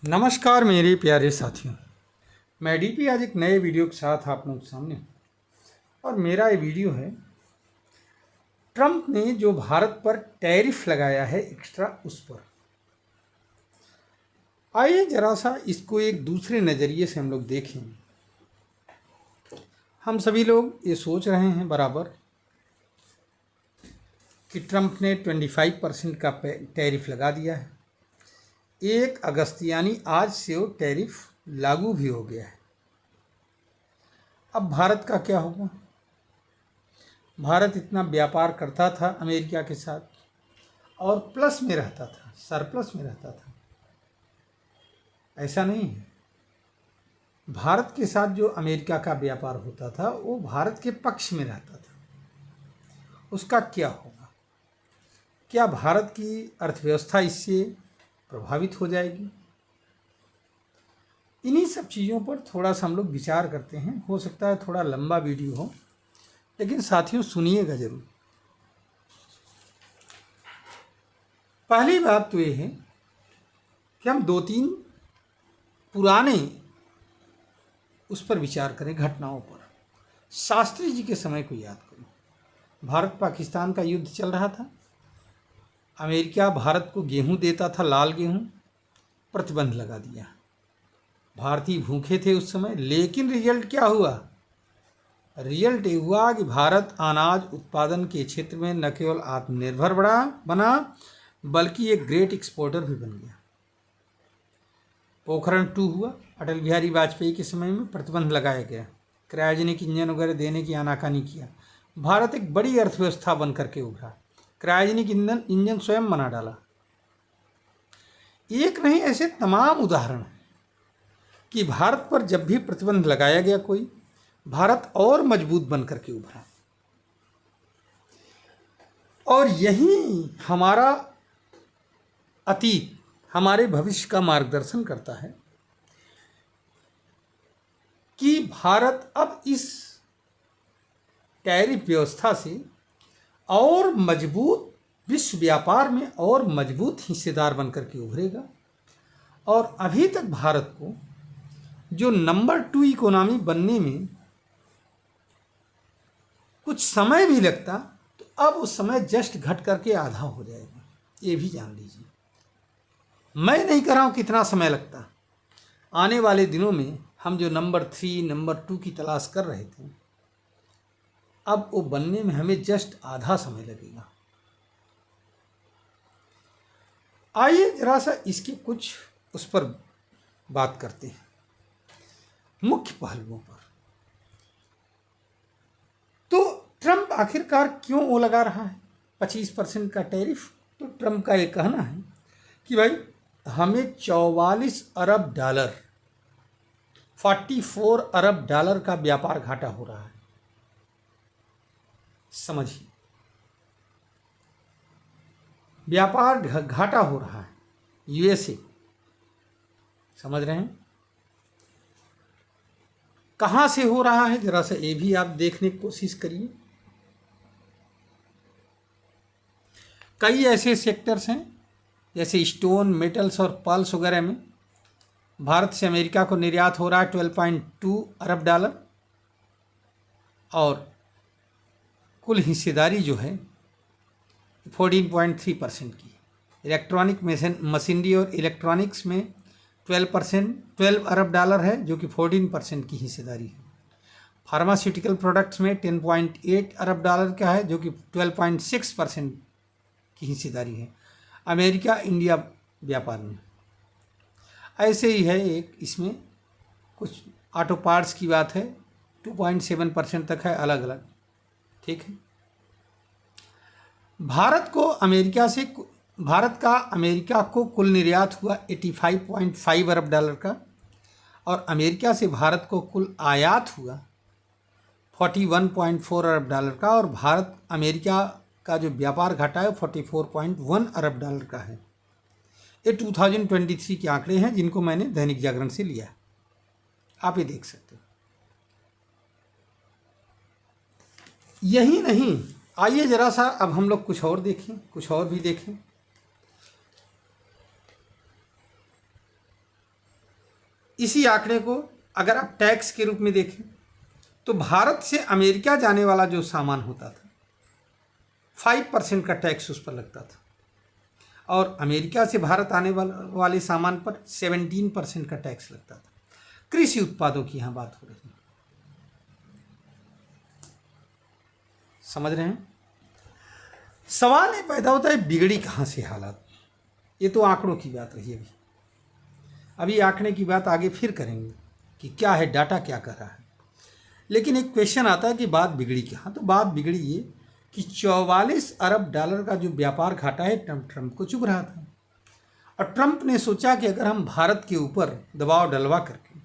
नमस्कार मेरे प्यारे साथियों। मैं डीपी आज एक नए वीडियो के साथ आप लोगों के सामने हूं। और मेरा ये वीडियो है ट्रंप ने जो भारत पर टैरिफ लगाया है एक्स्ट्रा, उस पर आइए जरा सा इसको एक दूसरे नज़रिए से हम लोग देखें। हम सभी लोग ये सोच रहे हैं बराबर कि ट्रंप ने 25% का टैरिफ लगा दिया है। 1 अगस्त यानी आज से वो टैरिफ लागू भी हो गया है। अब भारत का क्या होगा? भारत इतना व्यापार करता था अमेरिका के साथ और प्लस में रहता था, सरप्लस में रहता था। ऐसा नहीं है। भारत के साथ जो अमेरिका का व्यापार होता था वो भारत के पक्ष में रहता था। उसका क्या होगा? क्या भारत की अर्थव्यवस्था इससे प्रभावित हो जाएगी? इन्हीं सब चीज़ों पर थोड़ा सा हम लोग विचार करते हैं। हो सकता है थोड़ा लंबा वीडियो हो, लेकिन साथियों सुनिएगा ज़रूर। पहली बात तो ये है कि हम 2-3 पुराने उस पर विचार करें, घटनाओं पर। शास्त्री जी के समय को याद करें। भारत पाकिस्तान का युद्ध चल रहा था। अमेरिका भारत को गेहूं देता था, लाल गेहूं। प्रतिबंध लगा दिया। भारतीय भूखे थे उस समय, लेकिन रिजल्ट क्या हुआ? रिजल्ट ये हुआ कि भारत अनाज उत्पादन के क्षेत्र में न केवल आत्मनिर्भर बना बल्कि एक ग्रेट एक्सपोर्टर भी बन गया। पोखरण 2 हुआ। अटल बिहारी वाजपेयी के समय में प्रतिबंध लगाया गया। क्रायोजेनिक इंजन वगैरह देने की आनाकानी किया। भारत एक बड़ी अर्थव्यवस्था बन करके उभरा। क्रायोजेनिक इंजन स्वयं बना डाला। एक नहीं, ऐसे तमाम उदाहरण हैं कि भारत पर जब भी प्रतिबंध लगाया गया कोई, भारत और मजबूत बन करके उभरा। और यही हमारा अतीत हमारे भविष्य का मार्गदर्शन करता है कि भारत अब इस टैरिफ व्यवस्था से और मजबूत, विश्व व्यापार में और मजबूत हिस्सेदार बनकर के उभरेगा। और अभी तक भारत को जो नंबर 2 इकोनॉमी बनने में कुछ समय भी लगता, तो अब उस समय जस्ट घट करके आधा हो जाएगा। ये भी जान लीजिए। मैं नहीं कह रहा हूँ कितना समय लगता। आने वाले दिनों में हम जो नंबर 3, नंबर 2 की तलाश कर रहे थे, अब वो बनने में हमें जस्ट आधा समय लगेगा। आइए जरा सा इसके कुछ उस पर बात करते हैं, मुख्य पहलुओं पर। तो ट्रंप आखिरकार क्यों वो लगा रहा है 25% का टैरिफ? तो ट्रंप का ये कहना है कि भाई हमें 44 अरब डॉलर, 44 अरब डॉलर का व्यापार घाटा हो रहा है। समझिए, व्यापार घाटा हो रहा है यूएसए। समझ रहे हैं? कहाँ से हो रहा है जरा सा ये भी आप देखने की कोशिश करिए। कई ऐसे सेक्टर्स हैं जैसे स्टोन, मेटल्स और पर्ल्स वगैरह में भारत से अमेरिका को निर्यात हो रहा है 12.2 अरब डॉलर। और कुल हिस्सेदारी जो है 14.3% की। इलेक्ट्रॉनिक मशीनरी और इलेक्ट्रॉनिक्स में 12 अरब डॉलर है, जो कि 14% की हिस्सेदारी है। फार्मास्यूटिकल प्रोडक्ट्स में 10.8 अरब डॉलर का है, जो कि 12.6% की हिस्सेदारी है अमेरिका इंडिया व्यापार में। ऐसे ही है एक इसमें कुछ ऑटो पार्ट्स की बात है, 2.7% तक है, अलग अलग। ठीक है। भारत का अमेरिका को कुल निर्यात हुआ 85.5 अरब डॉलर का, और अमेरिका से भारत को कुल आयात हुआ 41.4 अरब डॉलर का। और भारत अमेरिका का जो व्यापार घाटा है 44.1 अरब डॉलर का है। ये 2023 के आंकड़े हैं जिनको मैंने दैनिक जागरण से लिया है, आप ये देख सकते हो। यही नहीं, आइए जरा सा अब हम लोग कुछ और देखें, कुछ और भी देखें। इसी आंकड़े को अगर आप टैक्स के रूप में देखें तो भारत से अमेरिका जाने वाला जो सामान होता था 5% का टैक्स उस पर लगता था, और अमेरिका से भारत आने वाले सामान पर 17% का टैक्स लगता था। कृषि उत्पादों की यहाँ बात हो रही है, समझ रहे हैं। सवाल ये पैदा होता है बिगड़ी कहाँ से हालात। ये तो आंकड़ों की बात रही। अभी आंकड़े की बात आगे फिर करेंगे कि क्या है, डाटा क्या कर रहा है। लेकिन एक क्वेश्चन आता है कि बात बिगड़ी कहाँ। तो बात बिगड़ी ये कि 44 अरब डॉलर का जो व्यापार घाटा है ट्रंप को चुभ रहा था, और ट्रंप ने सोचा कि अगर हम भारत के ऊपर दबाव डलवा करके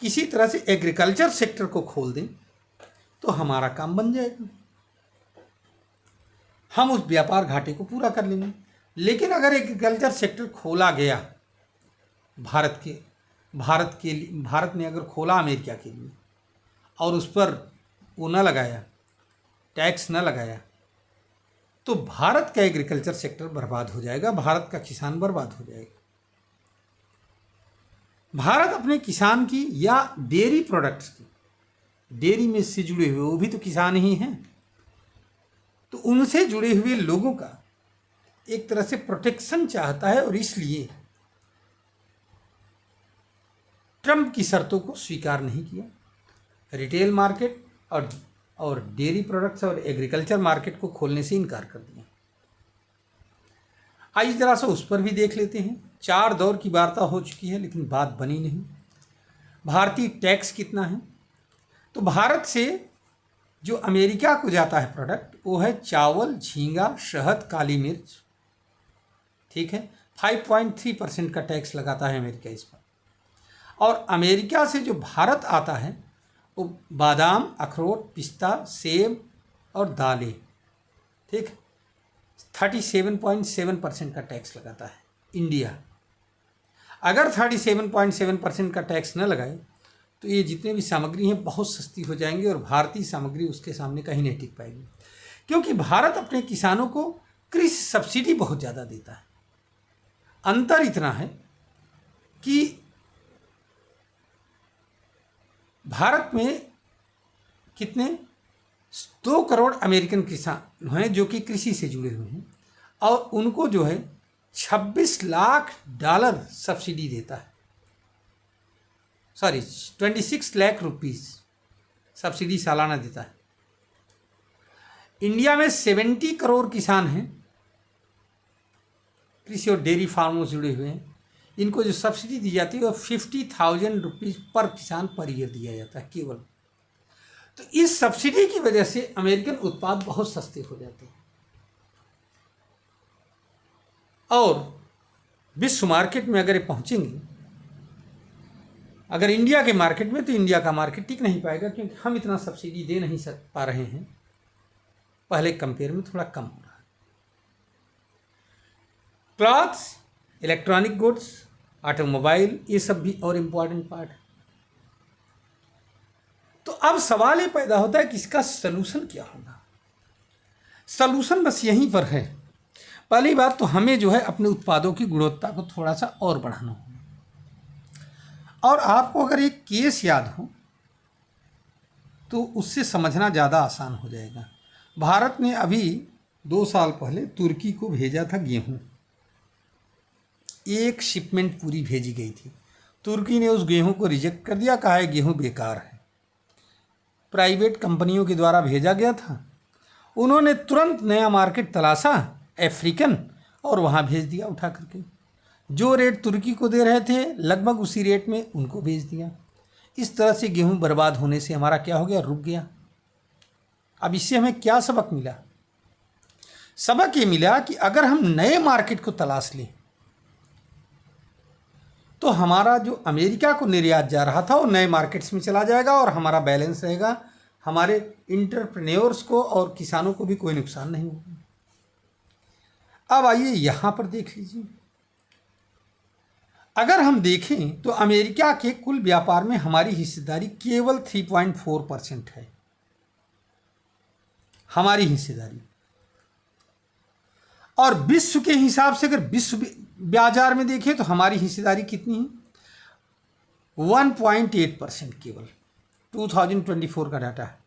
किसी तरह से एग्रीकल्चर सेक्टर को खोल दें तो हमारा काम बन जाएगा, हम उस व्यापार घाटे को पूरा कर लेंगे। लेकिन अगर एग्रीकल्चर सेक्टर खोला गया भारत ने अगर खोला अमेरिका के लिए और उस पर वो न लगाया, टैक्स न लगाया, तो भारत का एग्रीकल्चर सेक्टर बर्बाद हो जाएगा, भारत का किसान बर्बाद हो जाएगा। भारत अपने किसान की या डेयरी प्रोडक्ट्स की, डेयरी में से जुड़े हुए वो भी तो किसान ही हैं, तो उनसे जुड़े हुए लोगों का एक तरह से प्रोटेक्शन चाहता है, और इसलिए ट्रंप की शर्तों को स्वीकार नहीं किया। रिटेल मार्केट और डेयरी प्रोडक्ट्स और एग्रीकल्चर मार्केट को खोलने से इनकार कर दिया। आइए जरा सा उस पर भी देख लेते हैं। 4 दौर की वार्ता हो चुकी है लेकिन बात बनी नहीं। भारतीय टैक्स कितना है? तो भारत से जो अमेरिका को जाता है प्रोडक्ट वो है चावल, झींगा, शहद, काली मिर्च, ठीक है। 5.3% का टैक्स लगाता है अमेरिका इस पर। और अमेरिका से जो भारत आता है वो बादाम, अखरोट, पिस्ता, सेब और दालें, ठीक, 37.7% का टैक्स लगाता है इंडिया। अगर 37.7% का टैक्स न लगाए तो ये जितने भी सामग्री हैं बहुत सस्ती हो जाएंगी, और भारतीय सामग्री उसके सामने कहीं नहीं टिक पाएगी, क्योंकि भारत अपने किसानों को कृषि सब्सिडी बहुत ज़्यादा देता है। अंतर इतना है कि भारत में कितने 2 करोड़ अमेरिकन किसान हैं जो कि कृषि से जुड़े हुए हैं, और उनको जो है 26 लाख डॉलर सब्सिडी देता है, 26 लाख रुपीस सब्सिडी सालाना देता है। इंडिया में 70 करोड़ किसान हैं, कृषि और डेयरी फार्मों से जुड़े हुए हैं। इनको जो सब्सिडी दी जाती है वो 50,000 रुपीज़ पर किसान पर ईयर दिया जाता है केवल। तो इस सब्सिडी की वजह से अमेरिकन उत्पाद बहुत सस्ते हो जाते हैं, और विश्व मार्केट में अगर ये पहुंचेंगे, अगर इंडिया के मार्केट में, तो इंडिया का मार्केट टिक नहीं पाएगा, क्योंकि हम इतना सब्सिडी दे नहीं पा रहे हैं, पहले कंपेयर में थोड़ा कम हो रहा है। क्लॉथ्स, इलेक्ट्रॉनिक गुड्स, ऑटोमोबाइल, ये सब भी और इम्पॉर्टेंट पार्ट है। तो अब सवाल ये पैदा होता है कि इसका सलूशन क्या होगा। सलूशन बस यहीं पर है। पहली बात तो हमें जो है अपने उत्पादों की गुणवत्ता को थोड़ा सा और बढ़ाना होगा। और आपको अगर एक केस याद हो तो उससे समझना ज़्यादा आसान हो जाएगा। भारत ने अभी 2 साल पहले तुर्की को भेजा था गेहूं, एक शिपमेंट पूरी भेजी गई थी। तुर्की ने उस गेहूं को रिजेक्ट कर दिया, कहा है गेहूं बेकार है। प्राइवेट कंपनियों के द्वारा भेजा गया था, उन्होंने तुरंत नया मार्केट तलाशा अफ्रीकन, और वहाँ भेज दिया उठा करके। जो रेट तुर्की को दे रहे थे लगभग उसी रेट में उनको भेज दिया। इस तरह से गेहूं बर्बाद होने से हमारा क्या हो गया, रुक गया। अब इससे हमें क्या सबक मिला? सबक ये मिला कि अगर हम नए मार्केट को तलाश लें तो हमारा जो अमेरिका को निर्यात जा रहा था वो नए मार्केट्स में चला जाएगा, और हमारा बैलेंस रहेगा, हमारे इंटरप्रेन्योर्स को और किसानों को भी कोई नुकसान नहीं होगा। अब आइए यहाँ पर देख लीजिए। अगर हम देखें तो अमेरिका के कुल व्यापार में हमारी हिस्सेदारी केवल 3.4% है, हमारी हिस्सेदारी। और विश्व के हिसाब से अगर विश्व बाजार में देखें तो हमारी हिस्सेदारी कितनी है, 1.8% केवल 2024 का डाटा है।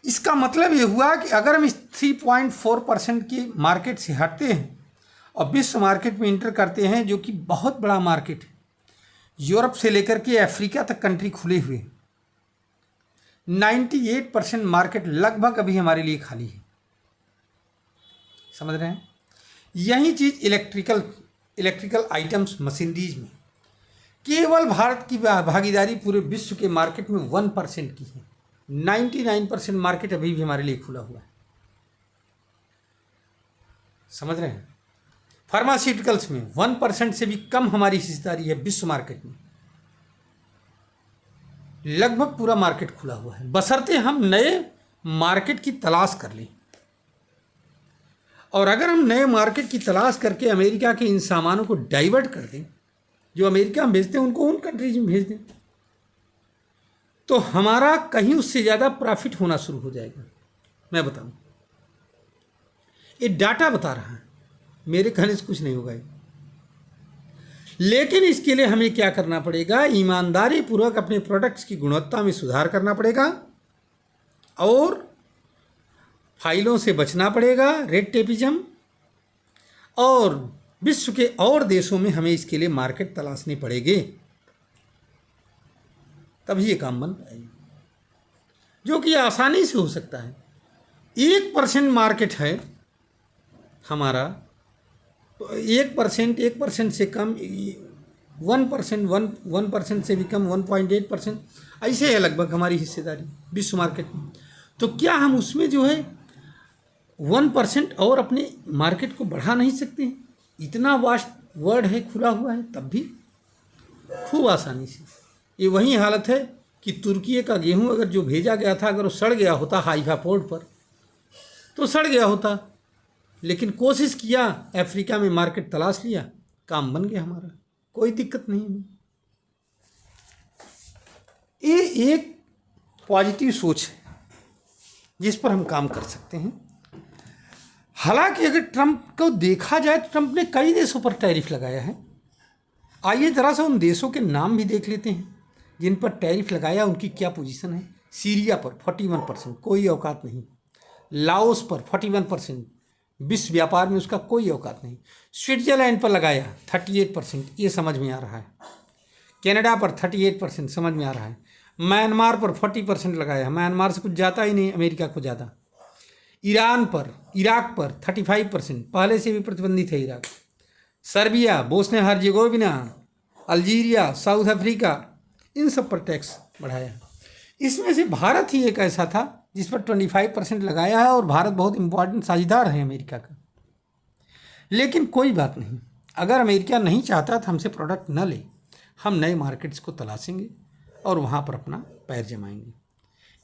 इसका मतलब ये हुआ कि अगर हम इस 3.4% की मार्केट से हटते हैं और विश्व मार्केट में इंटर करते हैं, जो कि बहुत बड़ा मार्केट है, यूरोप से लेकर के अफ्रीका तक कंट्री खुले हुए हैं, 98% मार्केट लगभग अभी हमारे लिए खाली है। समझ रहे हैं? यही चीज़ इलेक्ट्रिकल आइटम्स मशीनरीज में केवल भारत की भागीदारी पूरे विश्व के मार्केट में 1% की है। 99% मार्केट अभी भी हमारे लिए खुला हुआ है। समझ रहे हैं? फार्मास्यूटिकल्स में 1% से भी कम हमारी हिस्सेदारी है विश्व मार्केट में। लगभग पूरा मार्केट खुला हुआ है, बशर्ते हम नए मार्केट की तलाश कर लें। और अगर हम नए मार्केट की तलाश करके अमेरिका के इन सामानों को डाइवर्ट कर दें, जो अमेरिका में भेजते हैं उनको उन कंट्रीज में भेज दें, तो हमारा कहीं उससे ज़्यादा प्रॉफिट होना शुरू हो जाएगा। मैं बताऊं, ये डाटा बता रहा है, मेरे कहने से कुछ नहीं होगा। लेकिन इसके लिए हमें क्या करना पड़ेगा? ईमानदारी पूर्वक अपने प्रोडक्ट्स की गुणवत्ता में सुधार करना पड़ेगा और फाइलों से बचना पड़ेगा, रेड टेपिज्म, और विश्व के और देशों में हमें इसके लिए मार्केट तलाशने पड़ेंगे, तभी ये काम बन पाएगा, जो कि आसानी से हो सकता है। 1% मार्केट है हमारा, 1% से कम, 1% से भी कम, 1.8% ऐसे है लगभग हमारी हिस्सेदारी विश्व मार्केट में। तो क्या हम उसमें जो है 1% और अपने मार्केट को बढ़ा नहीं सकते हैं? इतना वास्ट वर्ल्ड है, खुला हुआ है, तब भी खूब आसानी से। ये वही हालत है कि तुर्की का गेहूं अगर जो भेजा गया था, अगर वो सड़ गया होता हाइफा पोर्ट पर, तो सड़ गया होता, लेकिन कोशिश किया, अफ्रीका में मार्केट तलाश लिया, काम बन गया हमारा, कोई दिक्कत नहीं है। ये एक पॉजिटिव सोच है जिस पर हम काम कर सकते हैं। हालांकि अगर ट्रंप को देखा जाए तो ट्रंप ने कई देशों पर टैरिफ लगाया है। आइए जरा सा उन देशों के नाम भी देख लेते हैं जिन पर टैरिफ लगाया, उनकी क्या पोजीशन है। सीरिया पर 41%, कोई औकात नहीं। लाओस पर 41%, विश्व व्यापार में उसका कोई औकात नहीं। स्विट्जरलैंड पर लगाया 38%, ये समझ में आ रहा है। कनाडा पर 38%, समझ में आ रहा है। म्यांमार पर 40% लगाया, म्यांमार से कुछ जाता ही नहीं अमेरिका को ज़्यादा। इराक पर 35%, पहले से भी प्रतिबंधित है Iraq. Serbia, Bosnia Herzegovina, Algeria, South Africa, इन सब पर टैक्स बढ़ाया। इसमें से भारत ही एक ऐसा था जिस पर 25% लगाया है, और भारत बहुत इंपॉर्टेंट साझेदार है अमेरिका का। लेकिन कोई बात नहीं, अगर अमेरिका नहीं चाहता तो हमसे प्रोडक्ट न ले, हम नए मार्केट्स को तलाशेंगे और वहाँ पर अपना पैर जमाएंगे,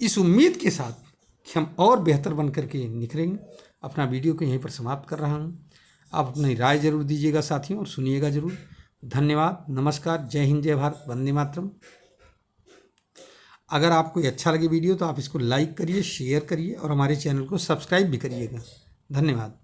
इस उम्मीद के साथ कि हम और बेहतर बन करके निखरेंगे। अपना वीडियो को यहीं पर समाप्त कर रहा हूँ। आप अपनी राय जरूर दीजिएगा साथियों, और सुनिएगा जरूर। धन्यवाद, नमस्कार, जय हिंद, जय भारत, वंदे मातरम। अगर आपको अच्छा लगे वीडियो तो आप इसको लाइक करिए, शेयर करिए और हमारे चैनल को सब्सक्राइब भी करिएगा। धन्यवाद।